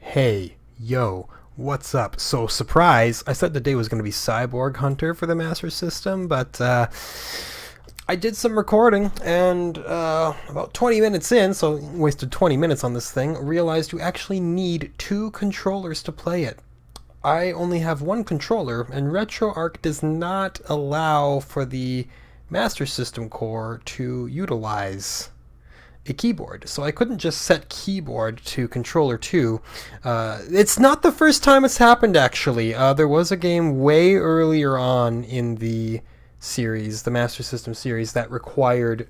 Hey, yo, what's up? So, surprise, I said the day was going to be Cyborg Hunter for the Master System, but I did some recording, and about 20 minutes in, so wasted 20 minutes on this thing, realized you actually need two controllers to play it. I only have one controller, and RetroArch does not allow for the Master System core to utilize a keyboard. So I couldn't just set keyboard to controller 2. It's not the first time it's happened, actually. There was a game way earlier on in the series, the Master System series, that required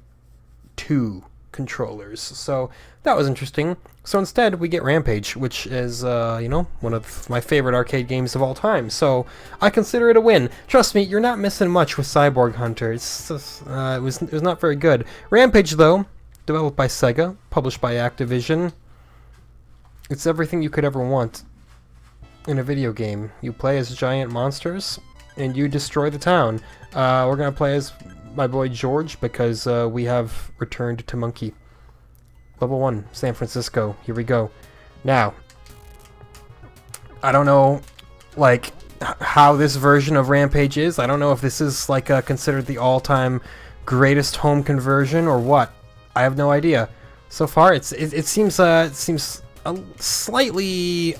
two controllers. So that was interesting. So instead, we get Rampage, which is, one of my favorite arcade games of all time. So I consider it a win. Trust me, you're not missing much with Cyborg Hunter. It's just, it was not very good. Rampage, though, developed by Sega, published by Activision. It's everything you could ever want in a video game. You play as giant monsters, and you destroy the town. We're going to play as my boy George, because we have returned to Monke. Level 1, San Francisco. Here we go. Now, I don't know, how this version of Rampage is. I don't know if this is, considered the all-time greatest home conversion or what. I have no idea. So far, it seems slightly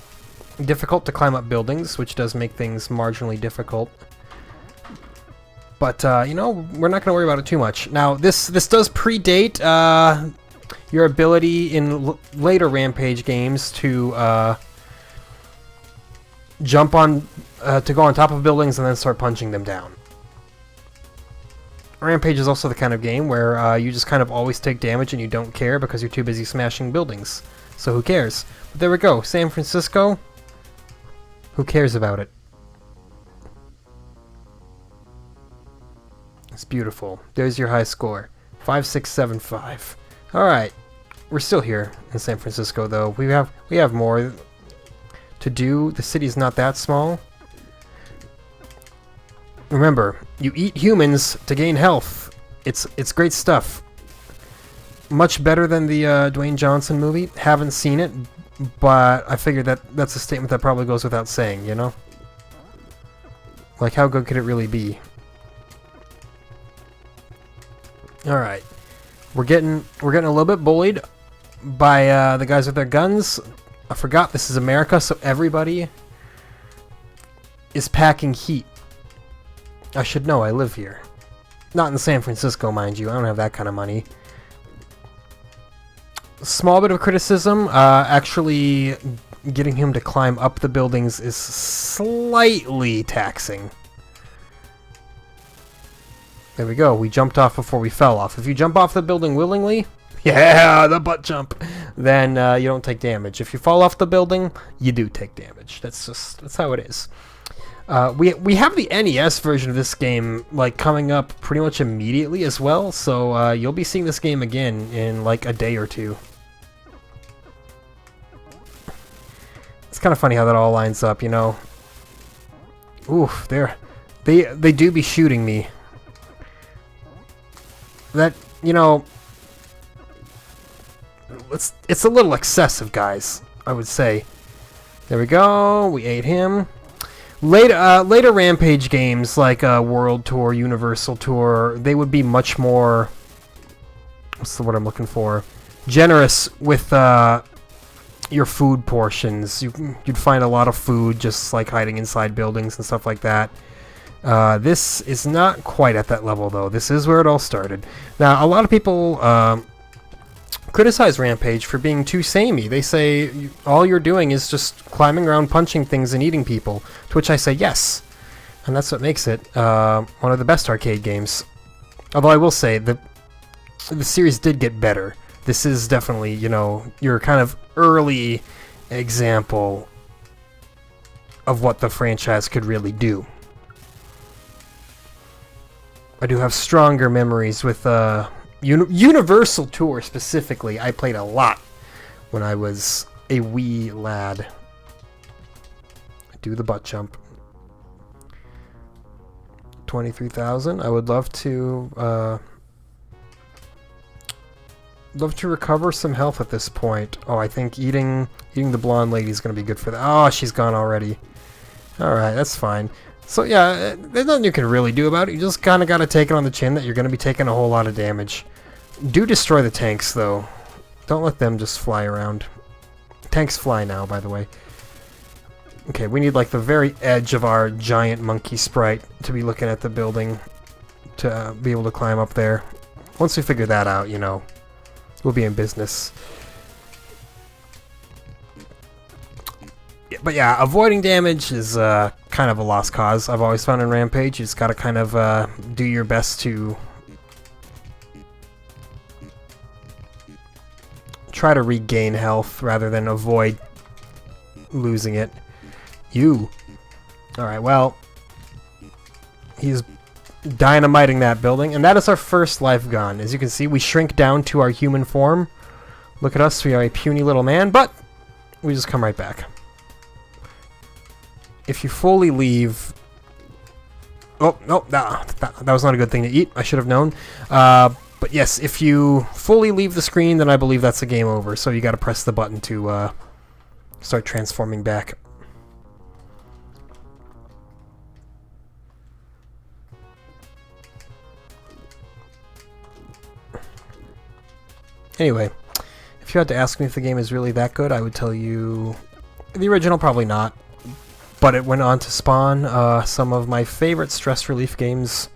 difficult to climb up buildings, which does make things marginally difficult. But we're not going to worry about it too much. Now, this does predate your ability in later Rampage games to jump on, to go on top of buildings and then start punching them down. Rampage is also the kind of game where you just kind of always take damage and you don't care because you're too busy smashing buildings. So who cares? But there we go. San Francisco. Who cares about it? It's beautiful. There's your high score. 5675. Alright. We're still here in San Francisco, though. We have more to do. The city's not that small. Remember, you eat humans to gain health. It's great stuff. Much better than the Dwayne Johnson movie. Haven't seen it, but I figured that's a statement that probably goes without saying, you know? Like, how good could it really be? Alright. We're getting a little bit bullied by the guys with their guns. I forgot this is America, so everybody is packing heat. I should know, I live here. Not in San Francisco, mind you. I don't have that kind of money. Small bit of criticism. Actually, getting him to climb up the buildings is slightly taxing. There we go. We jumped off before we fell off. If you jump off the building willingly, yeah, the butt jump, then you don't take damage. If you fall off the building, you do take damage. That's how it is. We have the NES version of this game coming up pretty much immediately as well, so you'll be seeing this game again in a day or two. It's kind of funny how that all lines up, you know. Oof, they do be shooting me. That, it's a little excessive, guys, I would say. There we go. We ate him. Later Rampage games like World Tour, Universal Tour, they would be much more, what's the word I'm looking for, generous with your food portions. You'd find a lot of food just hiding inside buildings and stuff like that. This is not quite at that level, though. This is where it all started. Now, a lot of people criticize Rampage for being too samey. They say all you're doing is just climbing around, punching things, and eating people. To which I say yes, and that's what makes it one of the best arcade games. Although I will say the series did get better. This is definitely, your kind of early example of what the franchise could really do. I do have stronger memories with Universal Tour specifically. I played a lot when I was a wee lad. Do the butt jump. 23,000. I would love to Love to recover some health at this point. Oh, I think eating the blonde lady is going to be good for that. Oh, she's gone already. Alright, that's fine. So yeah, there's nothing you can really do about it. You just kind of got to take it on the chin that you're going to be taking a whole lot of damage. Do destroy the tanks, though. Don't let them just fly around. Tanks fly now, by the way. Okay, we need like the very edge of our giant monkey sprite to be looking at the building to be able to climb up there. Once we figure that out, you know, we'll be in business. Yeah, but yeah, avoiding damage is kind of a lost cause. I've always found in Rampage, you just gotta kind of do your best to try to regain health rather than avoid losing it. Alright, well, he's dynamiting that building, and that is our first life gone. As you can see, we shrink down to our human form. Look at us, we are a puny little man, but we just come right back. If you fully leave... Oh, no, that was not a good thing to eat. I should have known. But yes, if you fully leave the screen, then I believe that's a game over. So you got to press the button to start transforming back. Anyway, if you had to ask me if the game is really that good, I would tell you the original probably not. But it went on to spawn some of my favorite stress relief games.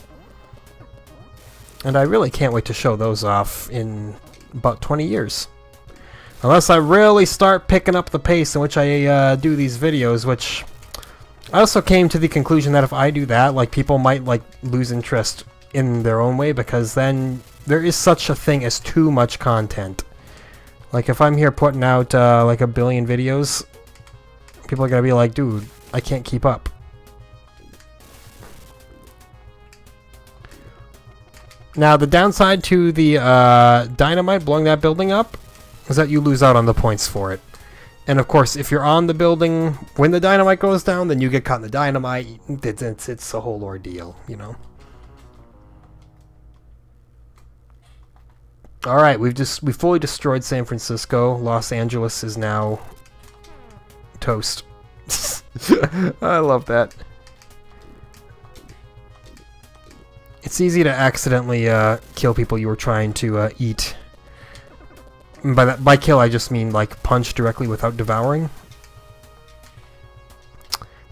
And I really can't wait to show those off in about 20 years. Unless I really start picking up the pace in which I do these videos, which I also came to the conclusion that if I do that, like, people might like lose interest in their own way, because then there is such a thing as too much content. Like, if I'm here putting out like a billion videos, people are gonna be like, dude, I can't keep up. Now, the downside to the dynamite blowing that building up is that you lose out on the points for it. And of course, if you're on the building when the dynamite goes down, then you get caught in the dynamite. It's a whole ordeal, you know. All right, we fully destroyed San Francisco. Los Angeles is now toast. I love that. It's easy to accidentally kill people you were trying to eat. And by kill, I just mean like punch directly without devouring.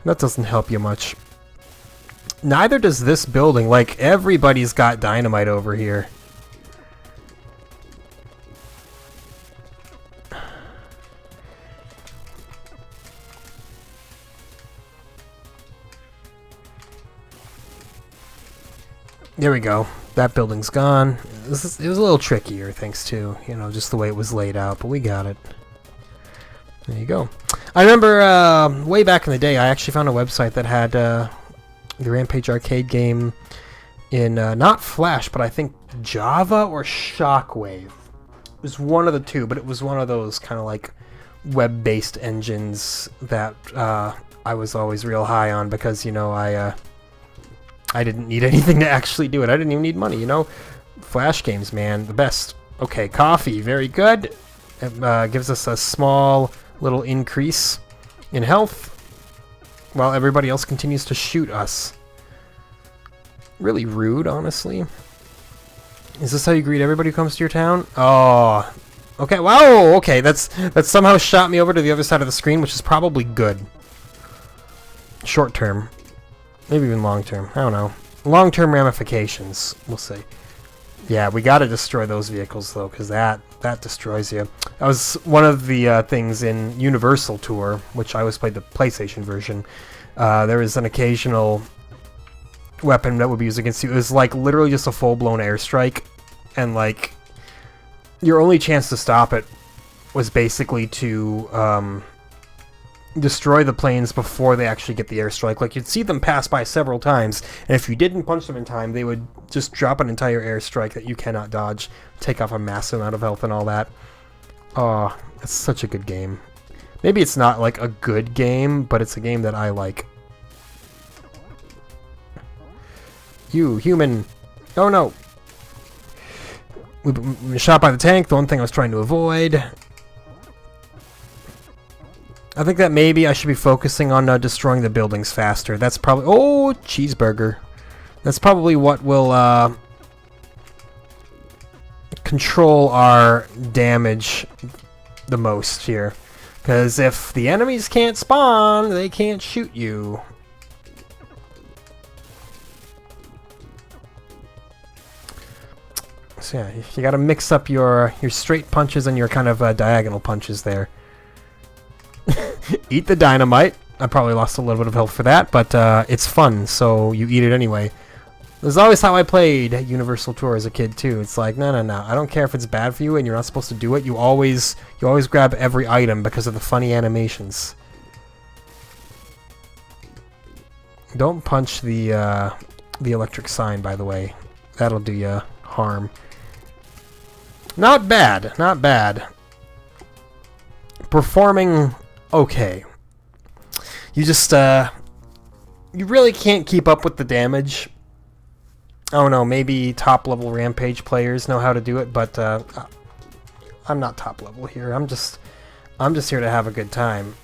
That doesn't help you much. Neither does this building. Like, everybody's got dynamite over here. There we go. That building's gone. It was a little trickier, thanks to, you know, just the way it was laid out, but we got it. There you go. I remember way back in the day, I actually found a website that had the Rampage arcade game in not Flash, but I think Java or Shockwave. It was one of the two, but it was one of those kind of like web-based engines that I was always real high on because, you know, I didn't need anything to actually do it. I didn't even need money, you know? Flash games, man, the best. Okay, coffee, very good. It gives us a small little increase in health while everybody else continues to shoot us. Really rude, honestly. Is this how you greet everybody who comes to your town? Oh, okay, wow, okay, that's somehow shot me over to the other side of the screen, which is probably good. Short term. Maybe even long term. I don't know. Long-term ramifications. We'll see. Yeah, we gotta destroy those vehicles, though, because that destroys you. That was one of the things in Universal Tour, which I always played the PlayStation version. There was an occasional weapon that would be used against you. It was, like, literally just a full-blown airstrike, and, like, your only chance to stop it was basically to destroy the planes before they actually get the airstrike. Like, you'd see them pass by several times, and if you didn't punch them in time, they would just drop an entire airstrike that you cannot dodge, take off a massive amount of health and all that. Oh, it's such a good game. Maybe it's not, like, a good game, but it's a game that I like. You, human. Oh, no. We've been shot by the tank, the one thing I was trying to avoid. I think that maybe I should be focusing on destroying the buildings faster. That's probably... Oh, cheeseburger. That's probably what will control our damage the most here. Because if the enemies can't spawn, they can't shoot you. So yeah, you gotta mix up your straight punches and your kind of diagonal punches there. Eat the dynamite. I probably lost a little bit of health for that, but it's fun, so you eat it anyway. This is always how I played Universal Tour as a kid too. It's like, no, I don't care if it's bad for you and you're not supposed to do it. You always grab every item because of the funny animations. Don't punch the electric sign, by the way. That'll do you harm. Not bad, not bad. Performing okay. You just you really can't keep up with the damage. Oh no, maybe top level Rampage players know how to do it, but I'm not top level here. I'm just here to have a good time.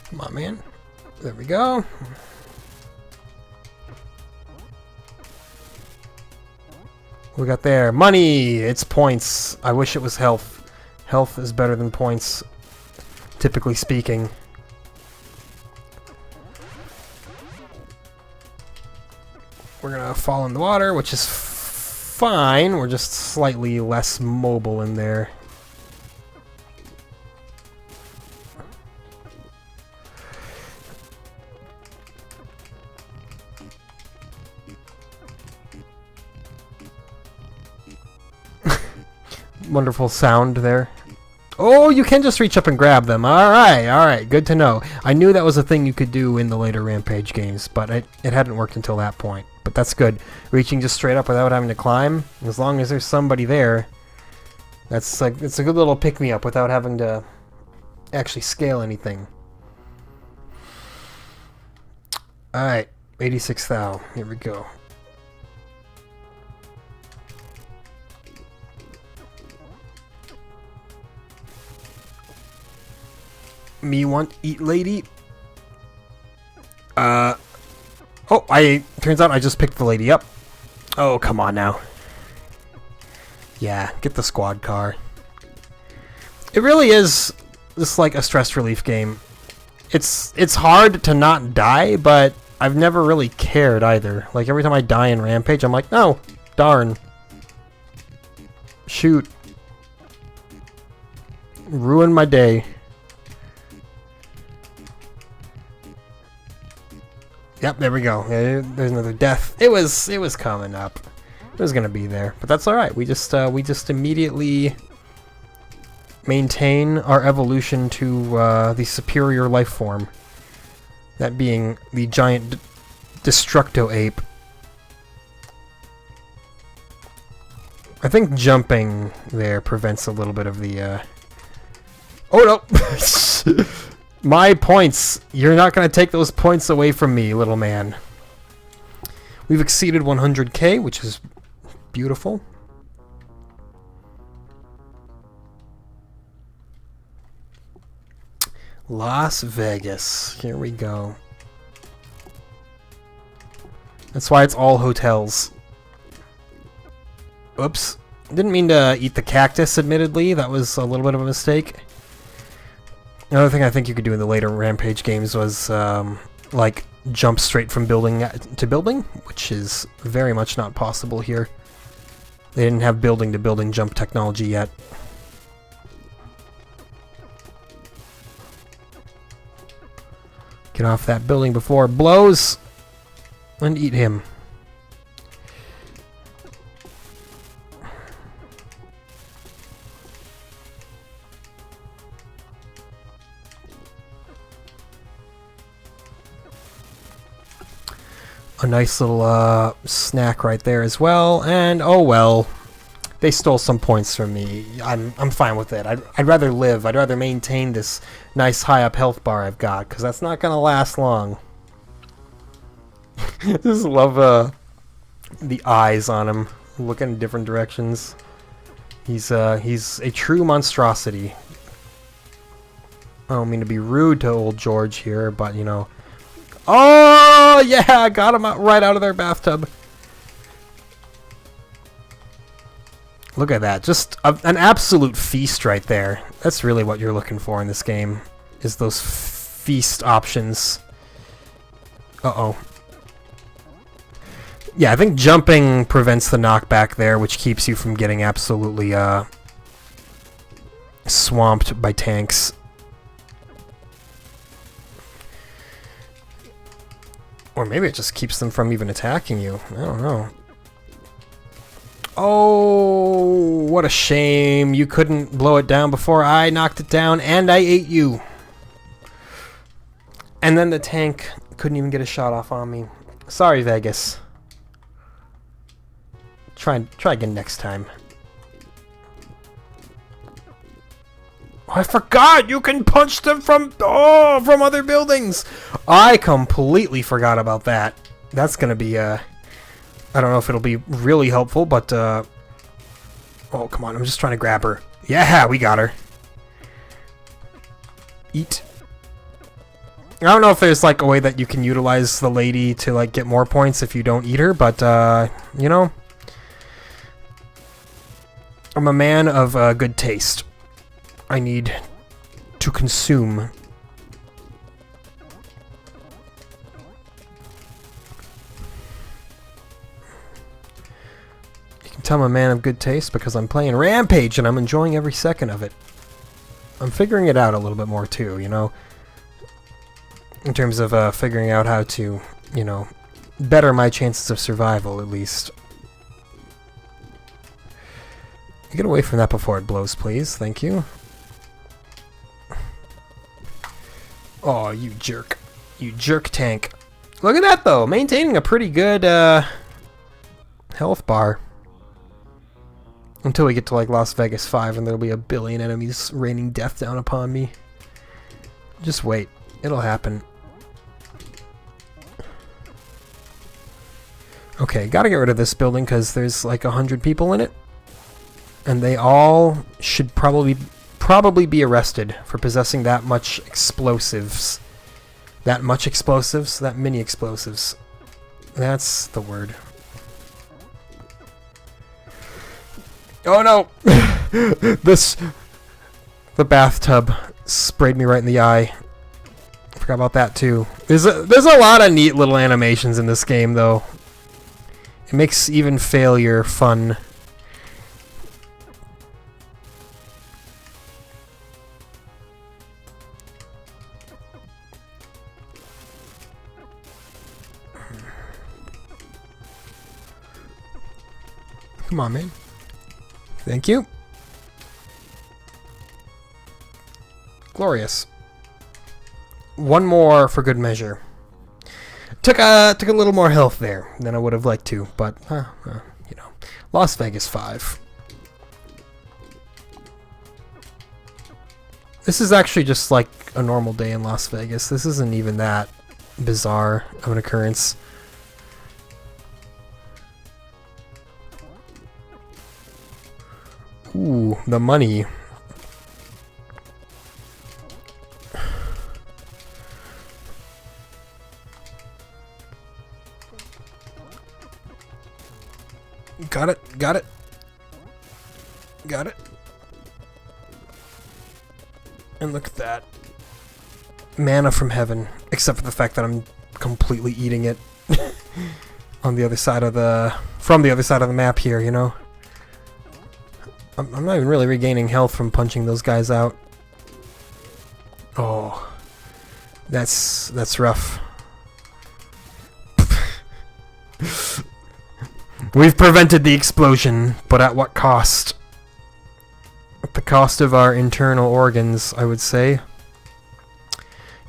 Come on, man. There we go. We got there. Money! It's points. I wish it was health. Health is better than points, typically speaking. We're gonna fall in the water, which is fine. We're just slightly less mobile in there. Wonderful sound there. Oh, you can just reach up and grab them. Alright, good to know. I knew that was a thing you could do in the later Rampage games, but it hadn't worked until that point. But that's good. Reaching just straight up without having to climb, as long as there's somebody there, that's like, it's a good little pick-me-up without having to actually scale anything. Alright, 86 thou. Here we go. Me want eat lady. Oh, turns out I just picked the lady up. Oh, come on now. Yeah, get the squad car. It really is just like a stress relief game. It's hard to not die, but I've never really cared either. Like every time I die in Rampage, I'm like, no, darn. Shoot. Ruin my day. Yep, there we go. There's another death. It was coming up. It was gonna be there, but that's all right. We just immediately maintain our evolution to the superior life form. That being the giant Destructo ape. I think jumping there prevents a little bit of the. Oh no! My points! You're not going to take those points away from me, little man. We've exceeded 100k, which is beautiful. Las Vegas. Here we go. That's why it's all hotels. Oops. Didn't mean to eat the cactus, admittedly. That was a little bit of a mistake. Another thing I think you could do in the later Rampage games was, like, jump straight from building to building, which is very much not possible here. They didn't have building-to-building jump technology yet. Get off that building before it blows, and eat him. A nice little snack right there as well, and oh well, they stole some points from me. I'm fine with it. I'd rather live. I'd rather maintain this nice high up health bar I've got, because that's not gonna last long. Just love the eyes on him, looking in different directions. He's a true monstrosity. I don't mean to be rude to old George here, but you know. Oh yeah, got him right out of their bathtub. Look at that, just an absolute feast right there. That's really what you're looking for in this game, is those feast options. Uh-oh. Yeah, I think jumping prevents the knockback there, which keeps you from getting absolutely swamped by tanks. Or maybe it just keeps them from even attacking you. I don't know. Oh, what a shame. You couldn't blow it down before I knocked it down, and I ate you. And then the tank couldn't even get a shot off on me. Sorry, Vegas. Try again next time. Oh, I forgot! You can punch them from other buildings! I completely forgot about that. That's gonna be, I don't know if it'll be really helpful, but, oh, come on, I'm just trying to grab her. Yeah, we got her. Eat. I don't know if there's, like, a way that you can utilize the lady to, like, get more points if you don't eat her, but, you know, I'm a man of good taste. I need to consume. You can tell I'm a man of good taste because I'm playing Rampage and I'm enjoying every second of it. I'm figuring it out a little bit more too, you know, in terms of figuring out how to, you know, better my chances of survival at least. Get away from that before it blows, please. Thank you. Oh, you jerk. You jerk tank. Look at that, though. Maintaining a pretty good health bar. Until we get to, like, Las Vegas 5 and there'll be a billion enemies raining death down upon me. Just wait. It'll happen. Okay, gotta get rid of this building because there's, like, 100 people in it. And they all should probably be arrested for possessing that much explosives. That much explosives? That many explosives. That's the word. Oh no! The bathtub sprayed me right in the eye. Forgot about that too. There's a lot of neat little animations in this game though. It makes even failure fun. Come on, man. Thank you. Glorious. One more for good measure. Took a little more health there than I would have liked to, but you know, Las Vegas 5. This is actually just like a normal day in Las Vegas. This isn't even that bizarre of an occurrence. Ooh, the money. Got it, got it. Got it. And look at that. Manna from heaven. Except for the fact that I'm completely eating it. On the other side of the... From the other side of the map here, you know? I'm not even really regaining health from punching those guys out. Oh. That's rough. We've prevented the explosion, but at what cost? At the cost of our internal organs, I would say. You're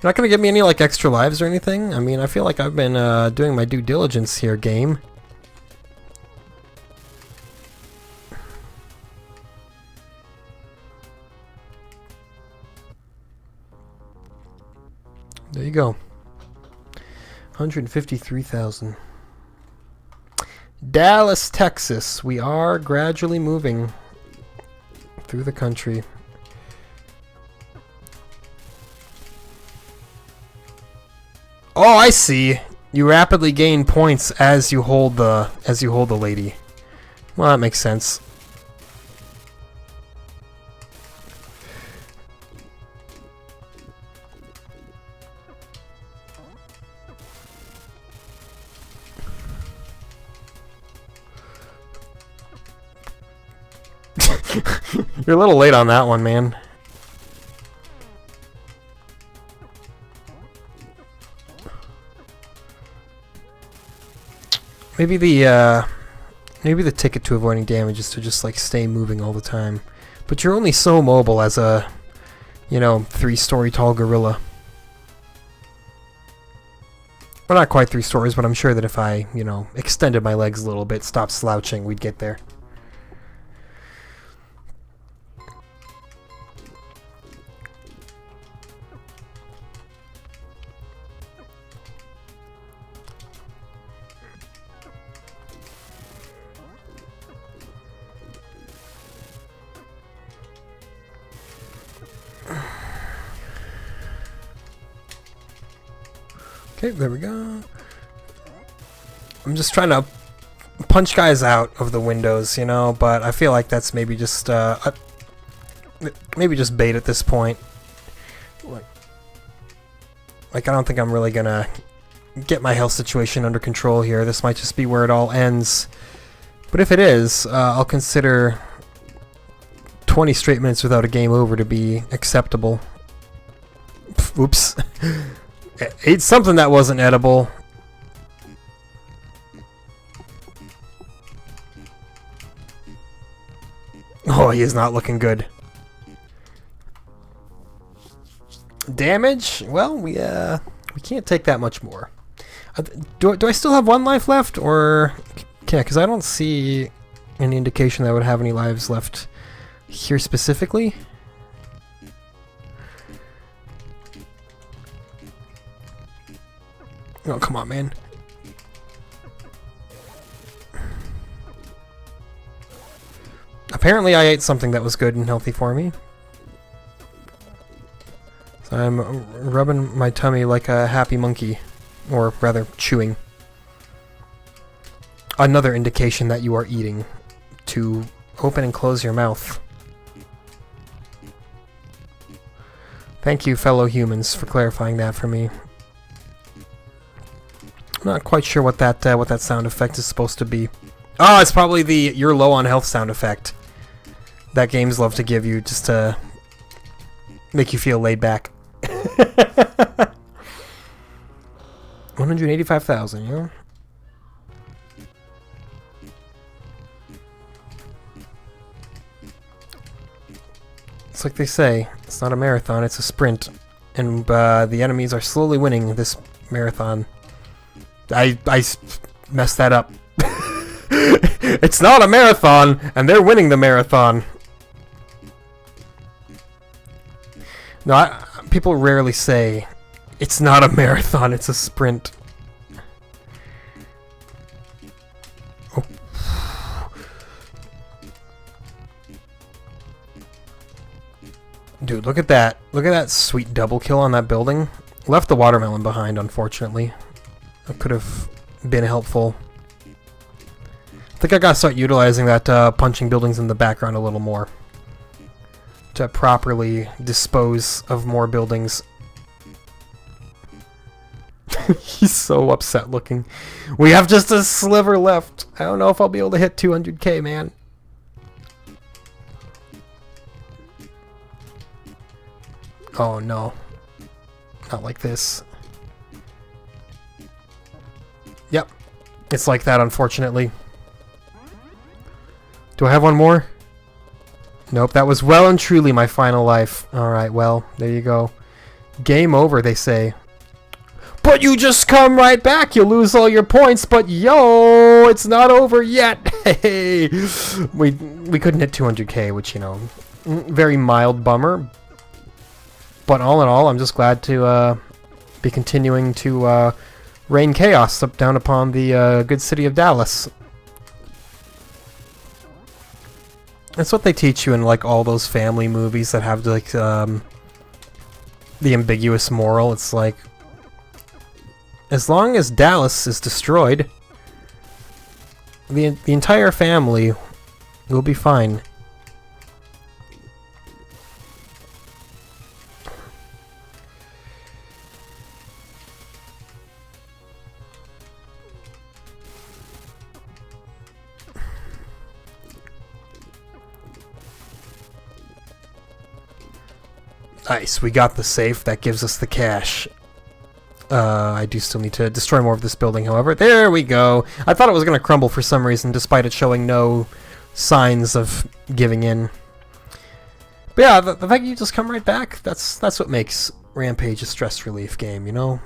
not gonna give me any, like, extra lives or anything? I mean, I feel like I've been doing my due diligence here, game. There you go. 153,000. Dallas, Texas. We are gradually moving through the country. Oh, I see. You rapidly gain points as you hold the lady. Well, that makes sense. You're a little late on that one, man. Maybe the ticket to avoiding damage is to just like stay moving all the time. But you're only so mobile as a, 3-story tall gorilla. Well, not quite 3 stories, but I'm sure that if I, extended my legs a little bit, stopped slouching, we'd get there. Okay, there we go. I'm just trying to punch guys out of the windows, but I feel like that's maybe just bait at this point. Like I don't think I'm really gonna get my health situation under control here. This might just be where it all ends. But if it is, I'll consider 20 straight minutes without a game over to be acceptable. Oops. Ate something that wasn't edible. Oh, he is not looking good. Damage? Well, we can't take that much more. Do I still have 1 life left, or yeah? Because I don't see any indication that I would have any lives left here specifically. Oh, come on, man. Apparently I ate something that was good and healthy for me. So I'm rubbing my tummy like a happy monkey. Or rather, chewing. Another indication that you are eating. To open and close your mouth. Thank you, fellow humans, for clarifying that for me. I'm not quite sure what that sound effect is supposed to be. Oh, it's probably the "you're low on health" sound effect that games love to give you just to make you feel laid back. 185,000, yeah. It's like they say, it's not a marathon, it's a sprint, and the enemies are slowly winning this marathon. I messed that up. It's not a marathon, and they're winning the marathon. No, people rarely say, it's not a marathon, it's a sprint. Oh. Dude, look at that. Look at that sweet double kill on that building. Left the watermelon behind, unfortunately. That could have been helpful. I think I gotta start utilizing that punching buildings in the background a little more to properly dispose of more buildings. He's so upset looking. We have just a sliver left. I don't know if I'll be able to hit 200k, man. Oh no. Not like this. Yep. It's like that, unfortunately. Do I have one more? Nope, that was well and truly my final life. Alright, well, there you go. Game over, they say. But you just come right back. You lose all your points, but yo, it's not over yet. Hey, we couldn't hit 200k, which, very mild bummer. But all in all, I'm just glad to be continuing to rain chaos up down upon the good city of Dallas. That's what they teach you in like all those family movies that have like the ambiguous moral. It's like, as long as Dallas is destroyed, the entire family will be fine. Nice, we got the safe. That gives us the cash. I do still need to destroy more of this building, however. There we go. I thought it was going to crumble for some reason, despite it showing no signs of giving in. But yeah, the fact you just come right back, that's what makes Rampage a stress relief game, you know?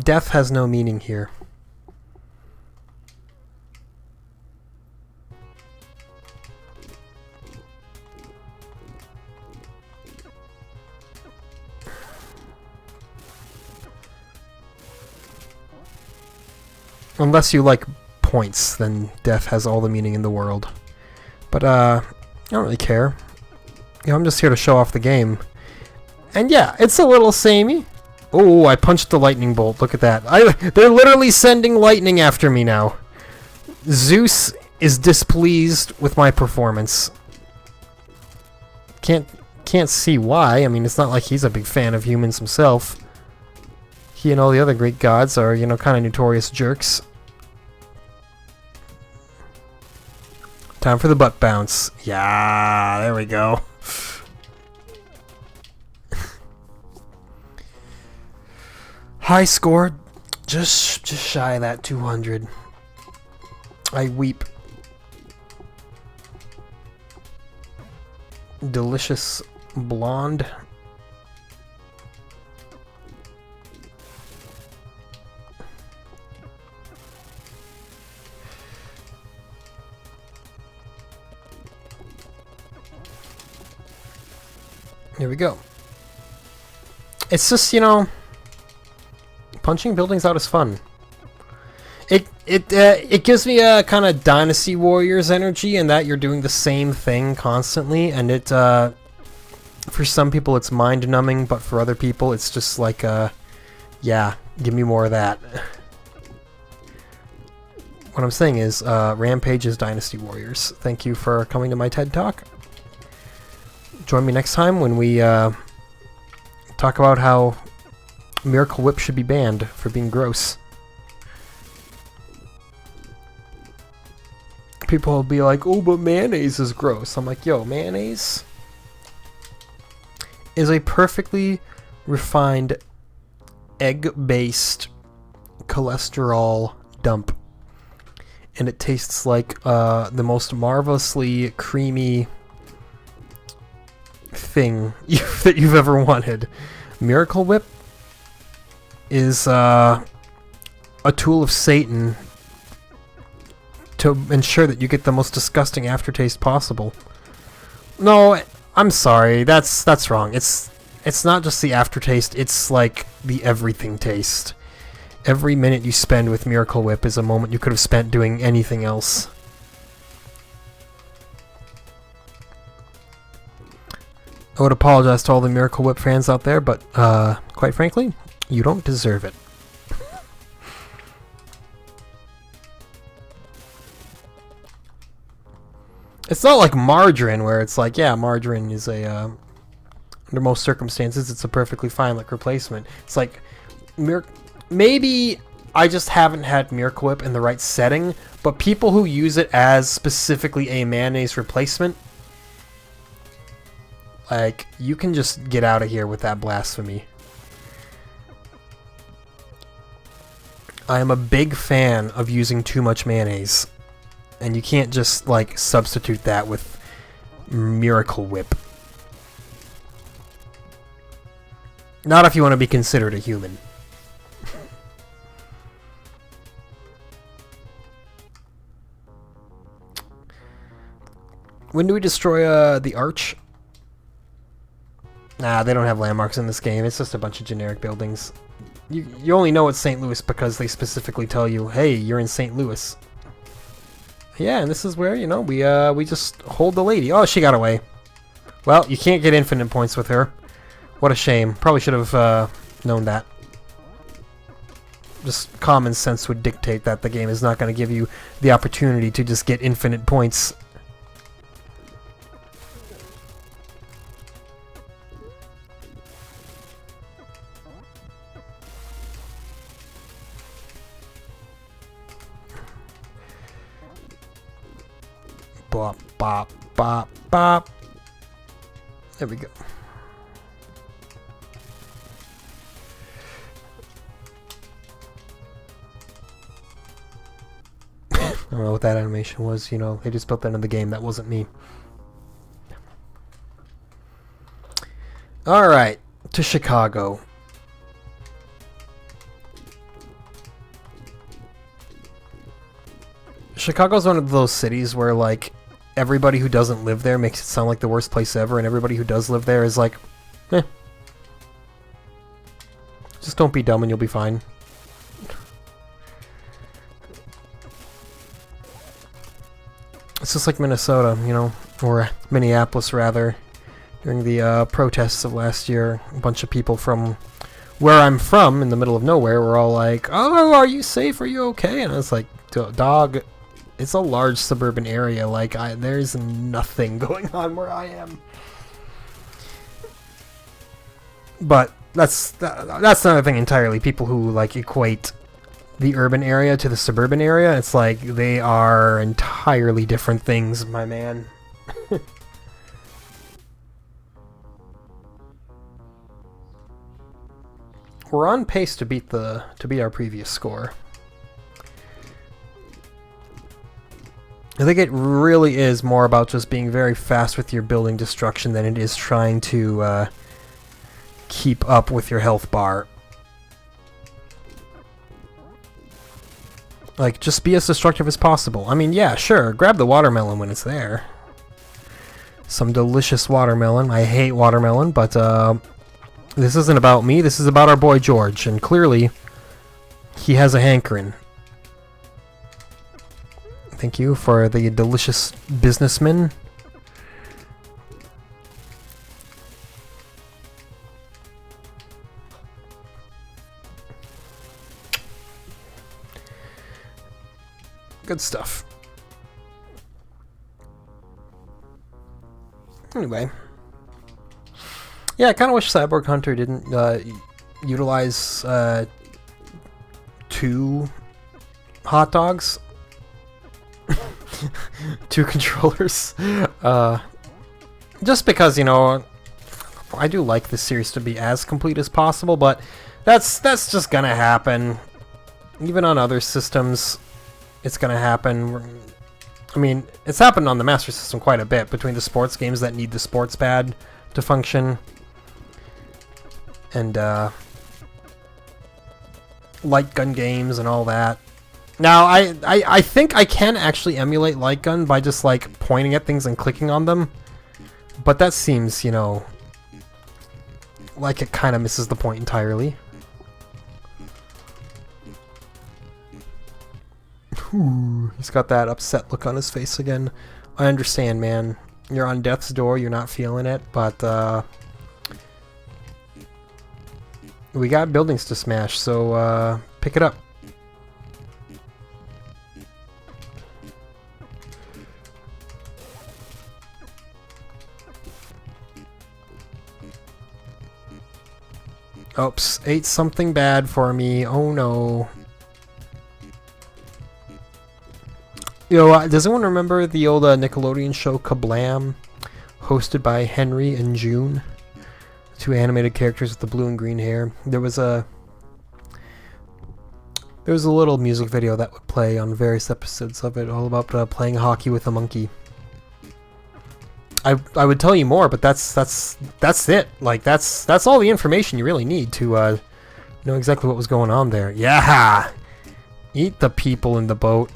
Death has no meaning here. Unless you like points, then death has all the meaning in the world. But, I don't really care. You know, I'm just here to show off the game. And yeah, it's a little samey. Oh, I punched the lightning bolt. Look at that. They're literally sending lightning after me now. Zeus is displeased with my performance. Can't see why. I mean, it's not like he's a big fan of humans himself. He and all the other Greek gods are, you know, kind of notorious jerks. Time for the butt bounce. Yeah, there we go. High score, just shy of that 200. I weep. Delicious blonde. Here we go. It's just, you know, punching buildings out is fun. It gives me a kind of Dynasty Warriors energy in that you're doing the same thing constantly, and it for some people it's mind numbing, but for other people it's just like yeah, give me more of that. What I'm saying is Rampage is Dynasty Warriors. Thank you for coming to my TED Talk. Join me next time when we talk about how Miracle Whip should be banned for being gross. People will be like, oh, but mayonnaise is gross. I'm like, yo, mayonnaise is a perfectly refined egg-based cholesterol dump. And it tastes like the most marvelously creamy thing that you've ever wanted. Miracle Whip is a tool of Satan to ensure that you get the most disgusting aftertaste possible. No, I'm sorry, that's wrong. It's not just the aftertaste, it's like the everything taste. Every minute you spend with Miracle Whip is a moment you could have spent doing anything else. I would apologize to all the Miracle Whip fans out there, but quite frankly, you don't deserve it. It's not like margarine, where it's like, yeah, margarine is a, under most circumstances, it's a perfectly fine like replacement. It's like, maybe I just haven't had Miracle Whip in the right setting, but people who use it as specifically a mayonnaise replacement, like, you can just get out of here with that blasphemy. I am a big fan of using too much mayonnaise. And you can't just, like, substitute that with Miracle Whip. Not if you want to be considered a human. When do we destroy the arch? Nah, they don't have landmarks in this game. It's just a bunch of generic buildings. You only know it's St. Louis because they specifically tell you, hey, you're in St. Louis. Yeah, and this is where, you know, we just hold the lady. Oh, she got away. Well, you can't get infinite points with her. What a shame. Probably should have known that. Just common sense would dictate that the game is not going to give you the opportunity to just get infinite points. Bop, bop, bop, bop. There we go. I don't know what that animation was, you know, they just built that in the game, that wasn't me. Alright, to Chicago. Chicago's one of those cities where, like, everybody who doesn't live there makes it sound like the worst place ever, and everybody who does live there is like, eh. Just don't be dumb and you'll be fine. It's just like Minnesota, you know, or Minneapolis rather. During the protests of last year, a bunch of people from where I'm from, in the middle of nowhere, were all like, "Oh, are you safe? Are you okay?" And I was like, "Dog, it's a large suburban area. Like, there's nothing going on where I am." But that's another thing entirely. People who like equate the urban area to the suburban area, it's like they are entirely different things, my man. We're on pace to beat our previous score. I think it really is more about just being very fast with your building destruction than it is trying to keep up with your health bar. Like, just be as destructive as possible. I mean, yeah, sure, grab the watermelon when it's there. Some delicious watermelon. I hate watermelon, but this isn't about me, this is about our boy George, and clearly he has a hankering. Thank you for the delicious businessman. Good stuff. Anyway. Yeah, I kind of wish Cyborg Hunter didn't utilize 2 hot dogs. 2 controllers. Just because, you know, I do like this series to be as complete as possible, but that's just gonna happen. Even on other systems, it's gonna happen. I mean, it's happened on the Master System quite a bit, between the sports games that need the sports pad to function, and light gun games and all that. Now, I think I can actually emulate light gun by just, like, pointing at things and clicking on them, but that seems, you know, like it kind of misses the point entirely. Ooh, he's got that upset look on his face again. I understand, man. You're on death's door, you're not feeling it, but we got buildings to smash, so pick it up. Oops, ate something bad for me. Oh no. Yo, does anyone remember the old Nickelodeon show Kablam? Hosted by Henry and June. 2 animated characters with the blue and green hair. There was a little music video that would play on various episodes of it, all about playing hockey with a monkey. I would tell you more, but that's it. Like, that's all the information you really need to know exactly what was going on there. Yeah! Eat the people in the boat.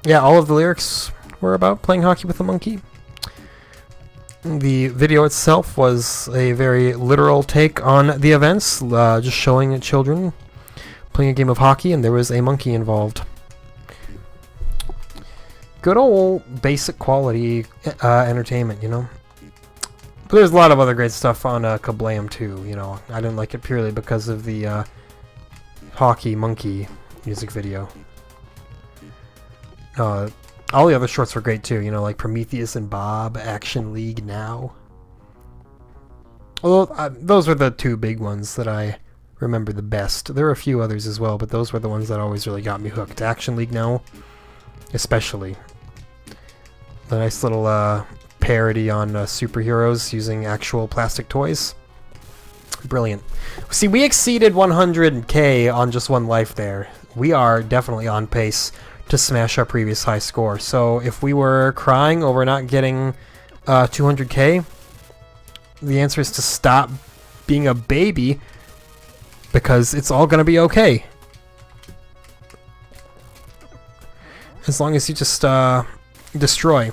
Yeah, all of the lyrics were about playing hockey with a monkey. The video itself was a very literal take on the events, just showing children playing a game of hockey, and there was a monkey involved. Good old basic quality entertainment, you know. But there's a lot of other great stuff on Kablam too, you know. I didn't like it purely because of the hockey monkey music video. All the other shorts were great too, you know, like Prometheus and Bob, Action League Now. Although, those were the two big ones that I remember the best. There were a few others as well, but those were the ones that always really got me hooked. Action League Now, especially. The nice little parody on superheroes using actual plastic toys. Brilliant. See, we exceeded 100K on just one life there. We are definitely on pace to smash our previous high score. So if we were crying over not getting 200K, the answer is to stop being a baby, because it's all going to be okay. As long as you just destroy.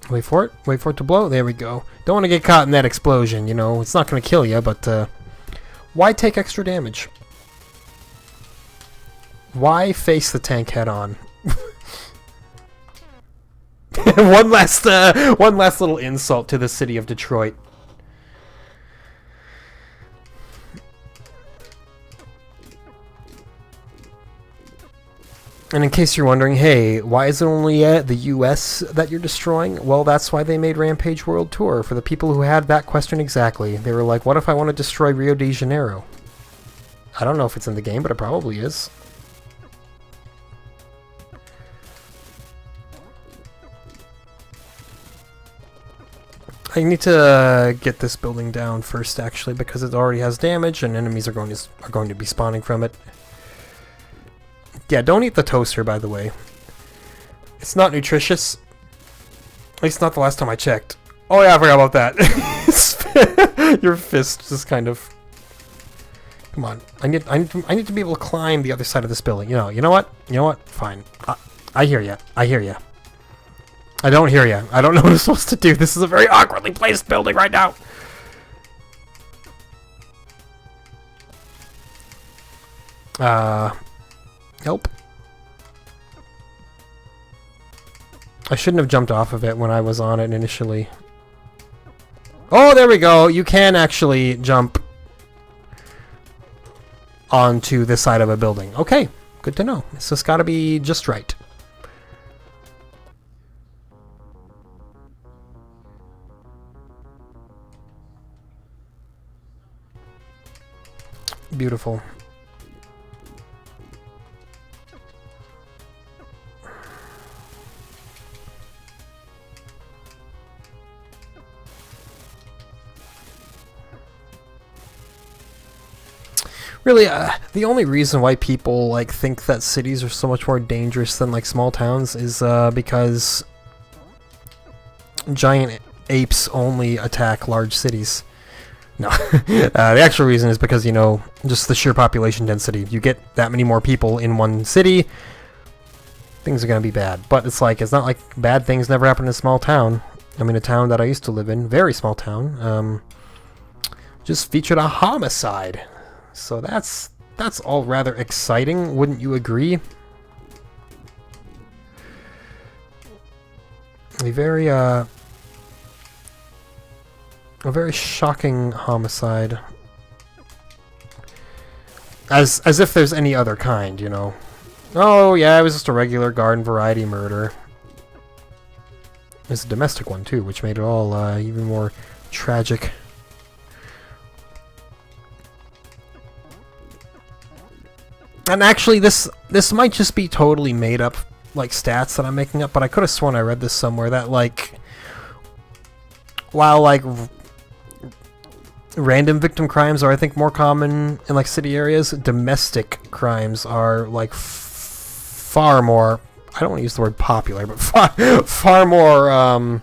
Wait for it. Wait for it to blow. There we go. Don't want to get caught in that explosion, you know. It's not going to kill you, but why take extra damage? Why face the tank head on? one last little insult to the city of Detroit. And in case you're wondering, hey, why is it only the US that you're destroying? Well, that's why they made Rampage World Tour, for the people who had that question exactly. They were like, what if I want to destroy Rio de Janeiro? I don't know if it's in the game, but it probably is. I need to get this building down first, actually, because it already has damage, and enemies are going to be spawning from it. Yeah, don't eat the toaster, by the way. It's not nutritious. At least not the last time I checked. Oh yeah, I forgot about that. Your fist just kind of... Come on. I need to be able to climb the other side of this building. You know what? You know what? Fine. I hear ya. I hear ya. I don't hear ya. I don't know what I'm supposed to do. This is a very awkwardly placed building right now. Nope. I shouldn't have jumped off of it when I was on it initially. Oh, there we go. You can actually jump onto this side of a building. Okay, good to know. It's just got to be just right. Beautiful. Really, the only reason why people like think that cities are so much more dangerous than like small towns is because giant apes only attack large cities. No, the actual reason is because, you know, just the sheer population density. You get that many more people in one city, things are going to be bad. But it's like, it's not like bad things never happen in a small town. I mean, a town that I used to live in, very small town, just featured a homicide. So that's all rather exciting, wouldn't you agree? A very shocking homicide. As if there's any other kind, you know. Oh yeah, it was just a regular garden variety murder. It's a domestic one too, which made it all even more tragic. And actually, this might just be totally made up, like, stats that I'm making up, but I could have sworn I read this somewhere, that, like, while, like, random victim crimes are, I think, more common in, like, city areas, domestic crimes are, like, far more I don't want to use the word popular, but far more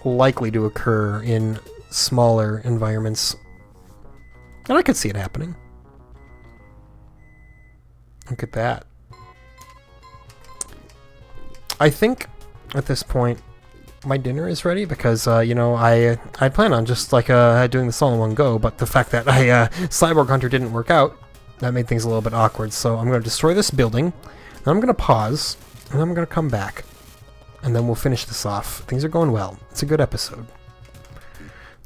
likely to occur in smaller environments. And I could see it happening. Look at that. I think at this point my dinner is ready because you know, I plan on just like doing this all in one go, but the fact that Cyborg Hunter didn't work out, that made things a little bit awkward. So I'm going to destroy this building, then I'm going to pause, and then I'm going to come back, and then we'll finish this off. Things are going well. It's a good episode.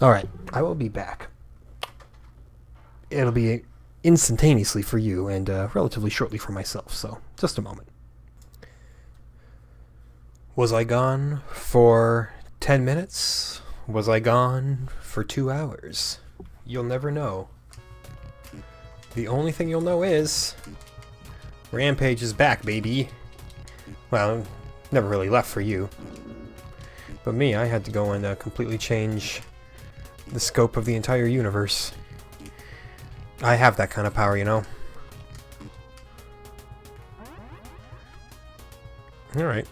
All right, I will be back. It'll be instantaneously for you and relatively shortly for myself. So just a moment. Was I gone for 10 minutes? Was I gone for 2 hours? You'll never know. The only thing you'll know is Rampage is back, baby. Well, never really left for you. But me, I had to go and completely change the scope of the entire universe. I have that kind of power, you know. Alright.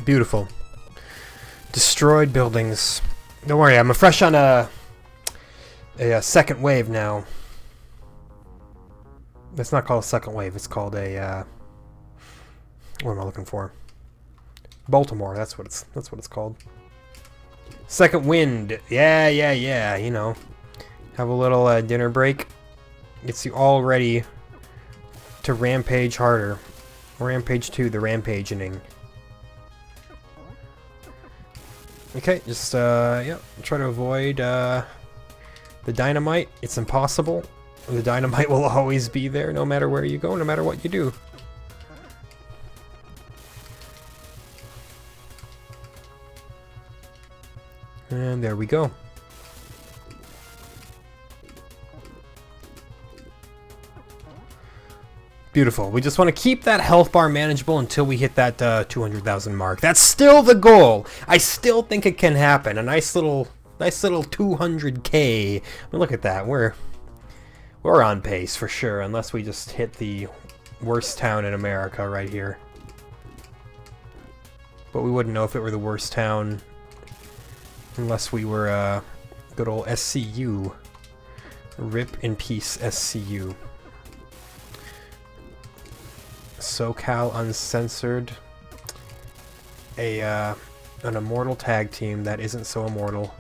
Beautiful. Destroyed buildings. Don't worry, I'm fresh on a second wave now. It's not called a second wave, it's called a what am I looking for? Baltimore, that's what it's called. Second wind. Yeah, you know. Have a little dinner break. Gets you all ready to rampage harder. Rampage 2, the rampaging. Okay, just, yeah, try to avoid, the dynamite. It's impossible. The dynamite will always be there, no matter where you go, no matter what you do. And there we go. Beautiful. We just want to keep that health bar manageable until we hit that 200,000 mark. That's still the goal. I still think it can happen. A nice little 200K. I mean, look at that. We're on pace for sure, unless we just hit the worst town in America right here. But we wouldn't know if it were the worst town unless we were good old SCU. Rip in peace, SCU. SoCal Uncensored, an immortal tag team that isn't so immortal.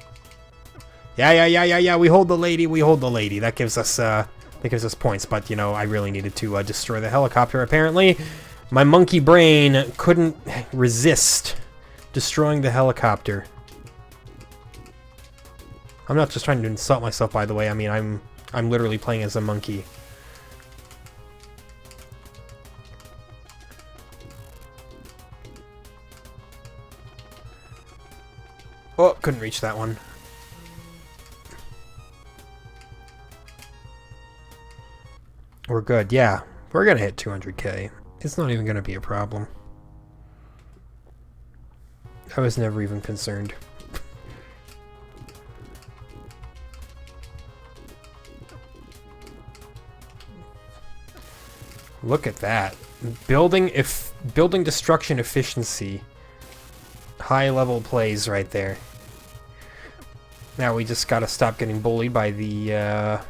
Yeah. We hold the lady. That gives us points. But you know, I really needed to destroy the helicopter. Apparently, my monkey brain couldn't resist destroying the helicopter. I'm not just trying to insult myself, by the way. I mean, I'm literally playing as a monkey. Oh, couldn't reach that one. We're good, yeah. We're gonna hit 200K. It's not even gonna be a problem. I was never even concerned. Look at that. Building destruction efficiency. High level plays right there. Now we just gotta stop getting bullied by the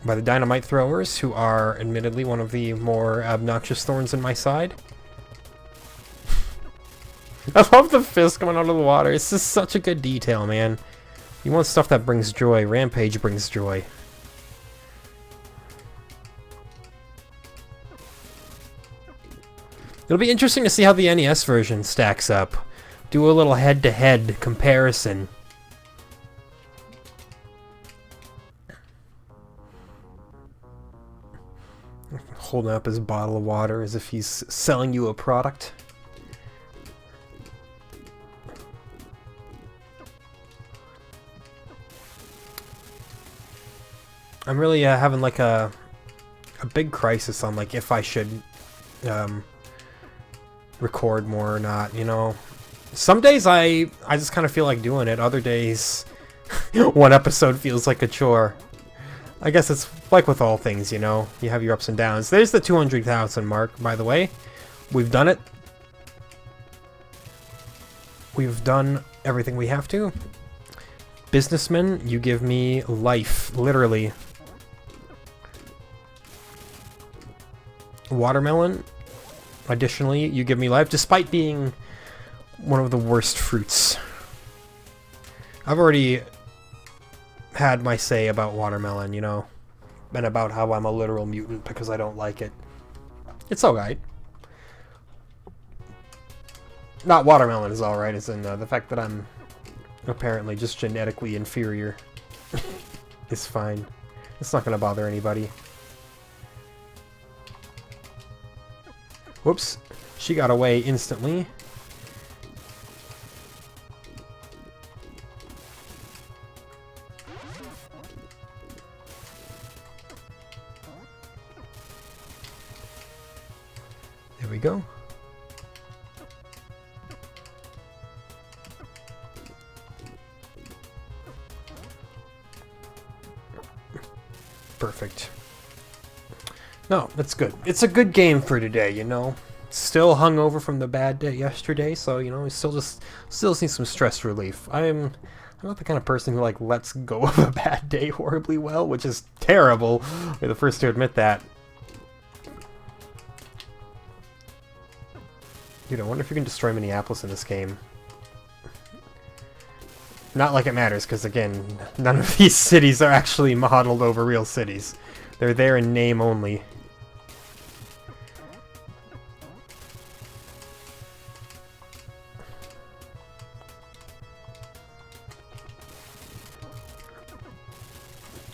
dynamite throwers, who are admittedly one of the more obnoxious thorns in my side. I love the fist coming out of the water. It's just such a good detail, man. You want stuff that brings joy. Rampage brings joy. It'll be interesting to see how the NES version stacks up. Do a little head-to-head comparison. Holding up his bottle of water as if he's selling you a product. I'm really having like a a big crisis on like if I should record more or not, you know. Some days I just kind of feel like doing it. Other days, one episode feels like a chore. I guess it's like with all things, you know. You have your ups and downs. There's the 200,000 mark, by the way. We've done it. We've done everything we have to. Businessman, you give me life, literally. Watermelon, additionally, you give me life, despite being one of the worst fruits. I've already had my say about watermelon, you know, and about how I'm a literal mutant because I don't like it. It's alright. Not watermelon is alright, it's in the fact that I'm apparently just genetically inferior is fine. It's not gonna bother anybody. Whoops. She got away instantly. There we go. Perfect. No, that's good. It's a good game for today, you know. Still hungover from the bad day yesterday, so you know, we still need some stress relief. I'm not the kind of person who like lets go of a bad day horribly well, which is terrible. You're the first to admit that. Dude, I wonder if you can destroy Minneapolis in this game. Not like it matters, because again, none of these cities are actually modeled over real cities. They're there in name only.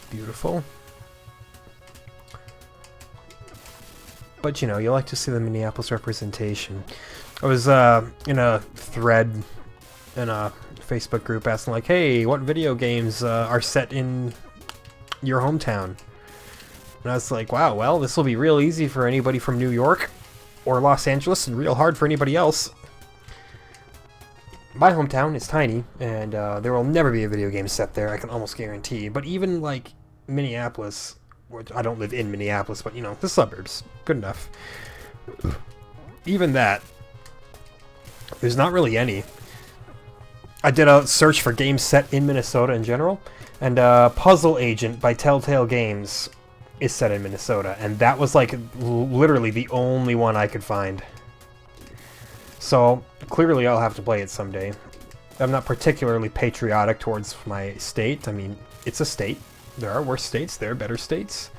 Beautiful. But you know, you like to see the Minneapolis representation. I was in a thread in a Facebook group asking like, hey, what video games are set in your hometown? And I was like, wow, well, this will be real easy for anybody from New York or Los Angeles and real hard for anybody else. My hometown is tiny, and there will never be a video game set there, I can almost guarantee. But even, like, Minneapolis, which I don't live in Minneapolis, but, you know, the suburbs, good enough. Even that, there's not really any. I did a search for games set in Minnesota in general, and Puzzle Agent by Telltale Games is set in Minnesota, and that was, like, literally the only one I could find. So, clearly I'll have to play it someday. I'm not particularly patriotic towards my state. I mean, it's a state. There are worse states. There are better states.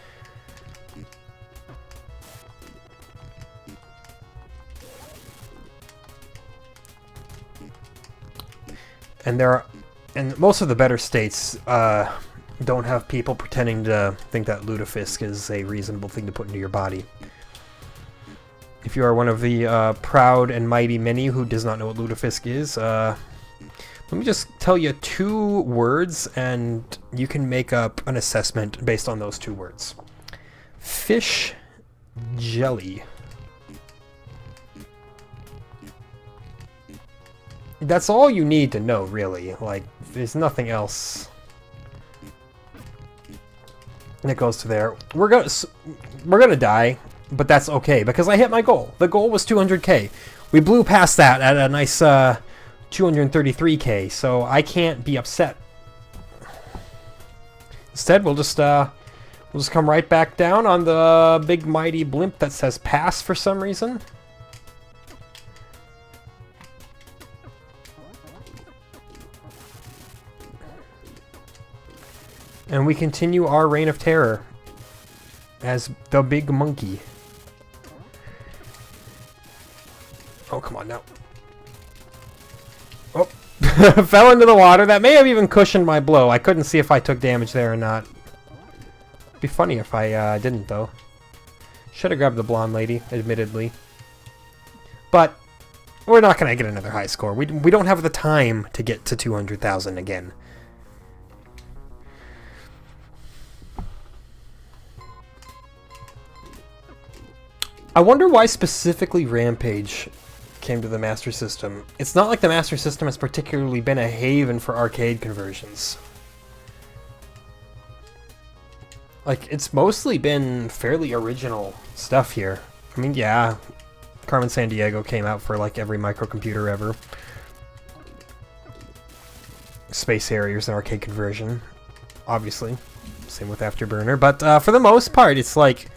And most of the better states don't have people pretending to think that lutefisk is a reasonable thing to put into your body. If you are one of the proud and mighty many who does not know what lutefisk is, let me just tell you 2 words, and you can make up an assessment based on those 2 words. Fish jelly. That's all you need to know, really. Like, there's nothing else that goes to there. We're gonna die, but that's okay, because I hit my goal. The goal was 200k. We blew past that at a nice 233k, so I can't be upset. Instead, we'll just come right back down on the big mighty blimp that says pass for some reason. And we continue our reign of terror as the big monkey. Oh, come on now. Oh, fell into the water. That may have even cushioned my blow. I couldn't see if I took damage there or not. It'd be funny if I didn't, though. Should have grabbed the blonde lady, admittedly. But we're not going to get another high score. We don't have the time to get to 200,000 again. I wonder why specifically Rampage came to the Master System. It's not like the Master System has particularly been a haven for arcade conversions. Like, it's mostly been fairly original stuff here. I mean, yeah, Carmen Sandiego came out for like every microcomputer ever. Space Harrier's an arcade conversion, obviously. Same with Afterburner. But for the most part, it's like,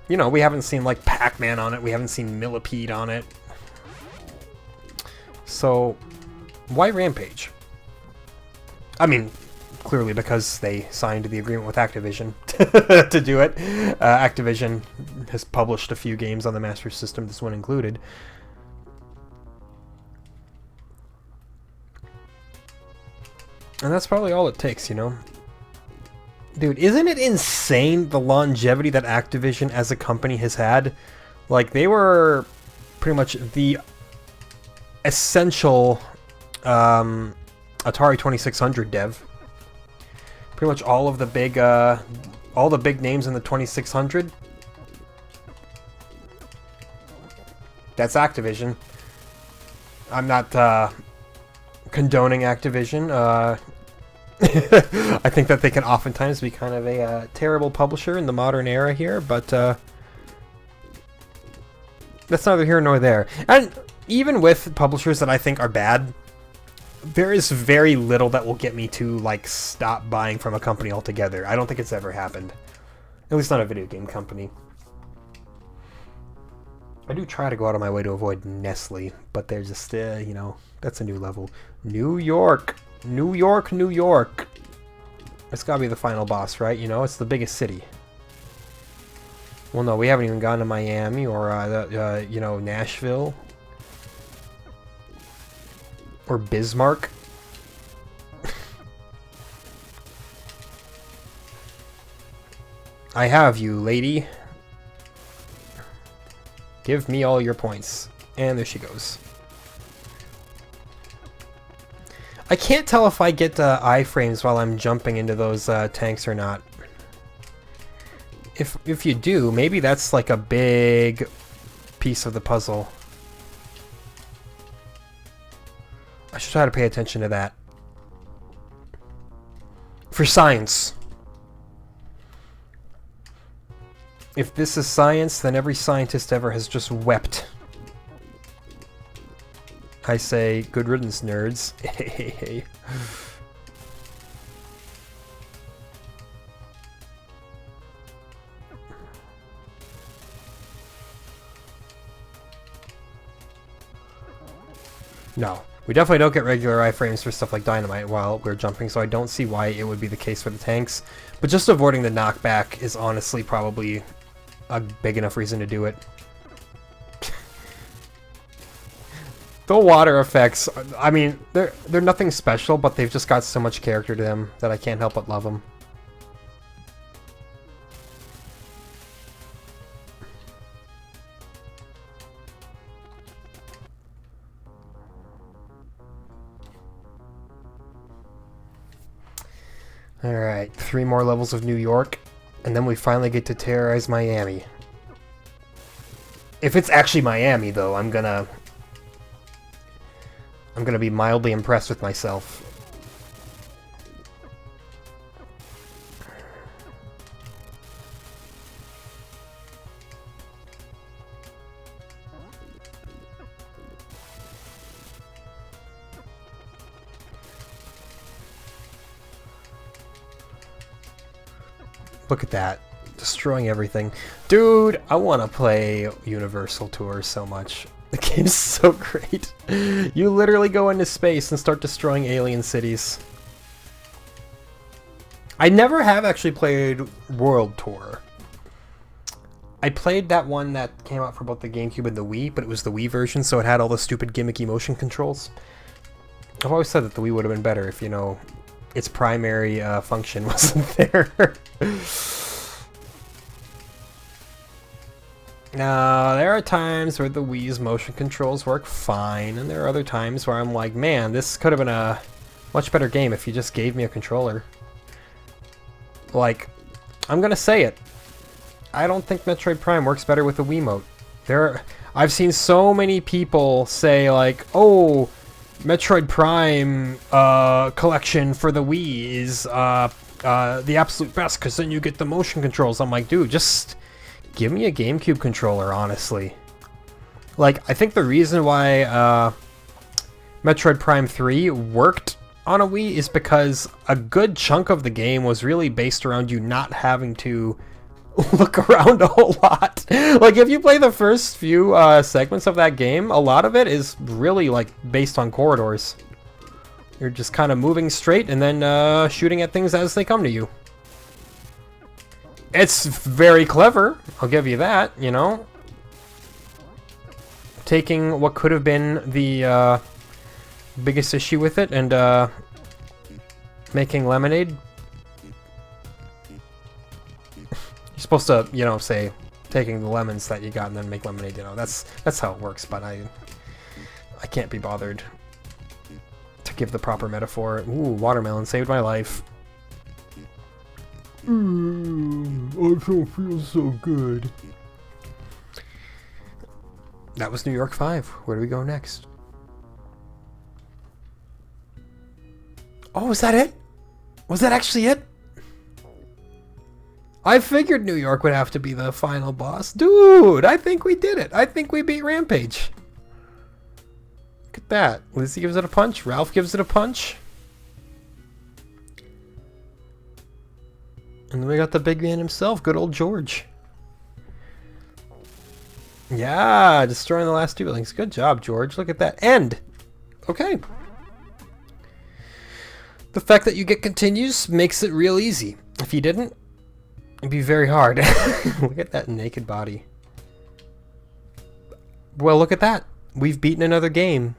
you know, we haven't seen like Pac-Man on it. We haven't seen Millipede on it. So, why Rampage? I mean, clearly because they signed the agreement with Activision to do it. Activision has published a few games on the Master System, this one included. And that's probably all it takes, you know? Dude, isn't it insane the longevity that Activision as a company has had? Like, they were pretty much the essential Atari 2600 dev. Pretty much all of the big names in the 2600. That's Activision. I'm not condoning Activision. I think that they can oftentimes be kind of a terrible publisher in the modern era here, but that's neither here nor there. And even with publishers that I think are bad, there is very little that will get me to like stop buying from a company altogether. I don't think it's ever happened. At least not a video game company. I do try to go out of my way to avoid Nestle, but they're just, you know, that's a new level. New York! New York, New York! It's gotta be the final boss, right? You know, it's the biggest city. Well, no, we haven't even gone to Miami or, you know, Nashville. Or Bismarck. I have you, lady. Give me all your points. And there she goes. I can't tell if I get iframes while I'm jumping into those tanks or not. If you do, maybe that's like a big piece of the puzzle. I should try to pay attention to that. For science. If this is science, then every scientist ever has just wept. I say, good riddance, nerds. No. We definitely don't get regular iframes for stuff like Dynamite while we're jumping, so I don't see why it would be the case for the tanks. But just avoiding the knockback is honestly probably a big enough reason to do it. The water effects, I mean, they're nothing special, but they've just got so much character to them that I can't help but love them. Alright, 3 more levels of New York, and then we finally get to terrorize Miami. If it's actually Miami, though, I'm gonna be mildly impressed with myself. Look at that. Destroying everything. Dude, I want to play Universal Tour so much. The game's so great. You literally go into space and start destroying alien cities. I never have actually played World Tour. I played that one that came out for both the GameCube and the Wii, but it was the Wii version, so it had all the stupid gimmicky motion controls. I've always said that the Wii would have been better if, you know, its primary function wasn't there. Now, there are times where the Wii's motion controls work fine, and there are other times where I'm like, man, this could have been a much better game if you just gave me a controller. Like, I'm gonna say it. I don't think Metroid Prime works better with the Wiimote. I've seen so many people say like, "Oh, Metroid Prime collection for the Wii is the absolute best because then you get the motion controls." I'm like, dude, just give me a GameCube controller, honestly. Like, I think the reason why Metroid Prime 3 worked on a Wii is because a good chunk of the game was really based around you not having to look around a whole lot. Like, if you play the first few segments of that game, a lot of it is really, like, based on corridors. You're just kind of moving straight and then shooting at things as they come to you. It's very clever, I'll give you that, you know? Taking what could have been the biggest issue with it and making lemonade. You're supposed to, you know, say taking the lemons that you got and then make lemonade, you know. That's how it works, but I can't be bothered to give the proper metaphor. Ooh, watermelon saved my life. I don't feel so good. That was New York 5. Where do we go next? Oh, was that it? Was that actually it? I figured New York would have to be the final boss. Dude, I think we did it. I think we beat Rampage. Look at that. Lizzie gives it a punch. Ralph gives it a punch. And then we got the big man himself, good old George. Yeah, destroying the last two buildings. Good job, George. Look at that. End. Okay. The fact that you get continues makes it real easy. If you didn't, it'd be very hard. Look at that naked body. Well, look at that. We've beaten another game.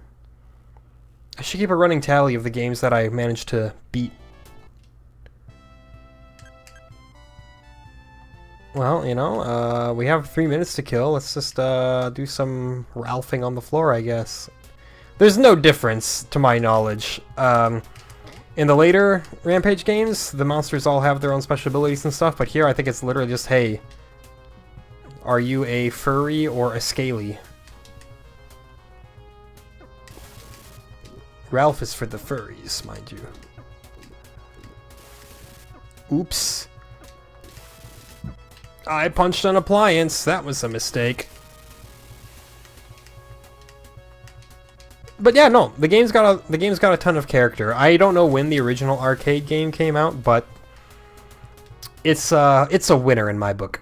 I should keep a running tally of the games that I managed to beat. Well, you know, we have 3 minutes to kill. Let's just do some Ralphing on the floor, I guess. There's no difference, to my knowledge. In the later Rampage games, the monsters all have their own special abilities and stuff, but here I think it's literally just, hey, are you a furry or a scaly? Ralph is for the furries, mind you. Oops. I punched an appliance. That was a mistake. But yeah, no, the game's got a ton of character. I don't know when the original arcade game came out, but it's a winner in my book.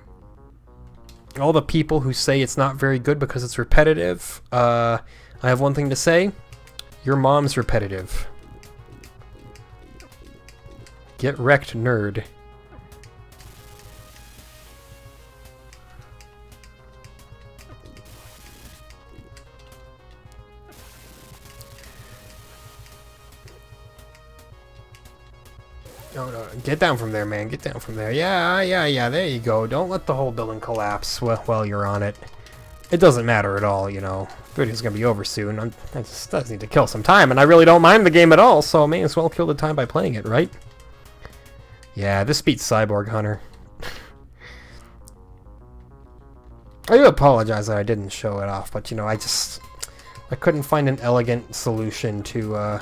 All the people who say it's not very good because it's repetitive, I have one thing to say. Your mom's repetitive. Get wrecked, nerd. No, get down from there, man. Get down from there. Yeah, there you go. Don't let the whole building collapse while you're on it. It doesn't matter at all, you know. Video's gonna be over soon. I just need to kill some time, and I really don't mind the game at all, so I may as well kill the time by playing it, right? Yeah, this beats Cyborg Hunter. I do apologize that I didn't show it off, but, you know, I couldn't find an elegant solution to,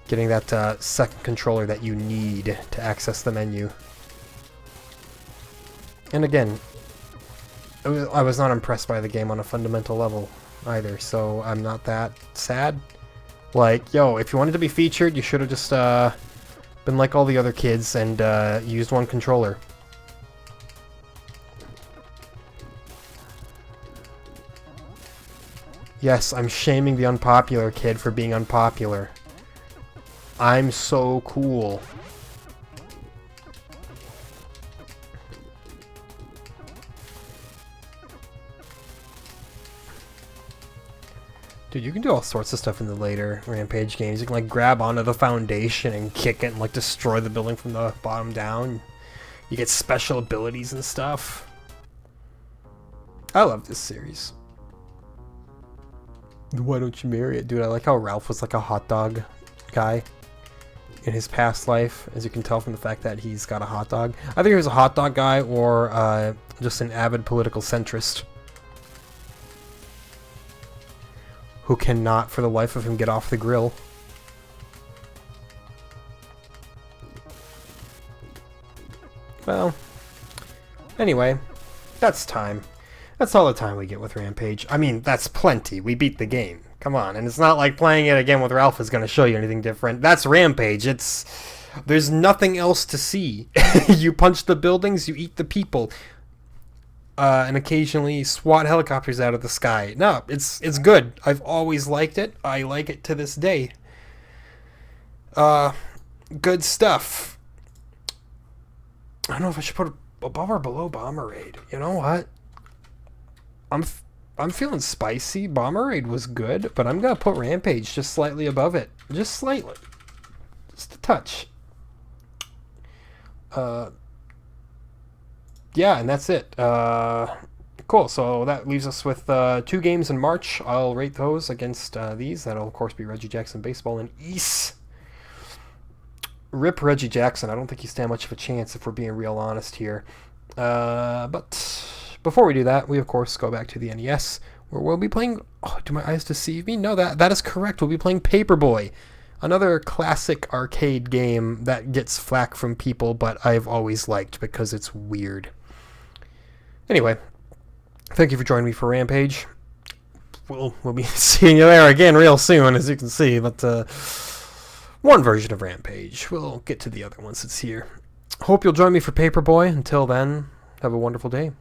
getting that second controller that you need to access the menu. And again, I was not impressed by the game on a fundamental level either, so I'm not that sad. Like, yo, if you wanted to be featured, you should have just been like all the other kids and used one controller. Yes, I'm shaming the unpopular kid for being unpopular. I'm so cool. Dude, you can do all sorts of stuff in the later Rampage games. You can, like, grab onto the foundation and kick it and, like, destroy the building from the bottom down. You get special abilities and stuff. I love this series. Why don't you marry it? Dude, I like how Ralph was, like, a hot dog guy in his past life, as you can tell from the fact that he's got a hot dog. I think he was a hot dog guy or just an avid political centrist. who cannot for the life of him get off the grill. Well, anyway, that's time. That's all the time we get with Rampage. I mean, that's plenty. We beat the game. Come on. And it's not like playing it again with Ralph is going to show you anything different. That's Rampage. There's nothing else to see. You punch the buildings, you eat the people, and occasionally swat helicopters out of the sky. No, it's good. I've always liked it. I like it to this day. Good stuff. I don't know if I should put it above or below Bomber Raid. You know what? I'm feeling spicy. Bomber Raid was good, but I'm gonna put Rampage just slightly above it. Just slightly. Just a touch. Yeah, and that's it. Cool. So that leaves us with 2 games in March. I'll rate those against these. That'll of course be Reggie Jackson Baseball and East. Rip Reggie Jackson. I don't think you stand much of a chance if we're being real honest here. But before we do that, we of course go back to the NES, where we'll be playing... Oh, do my eyes deceive me? No, that is correct. We'll be playing Paperboy, another classic arcade game that gets flack from people, but I've always liked because it's weird. Anyway, thank you for joining me for Rampage. We'll be seeing you there again real soon, as you can see, but one version of Rampage. We'll get to the other once it's here. Hope you'll join me for Paperboy. Until then, have a wonderful day.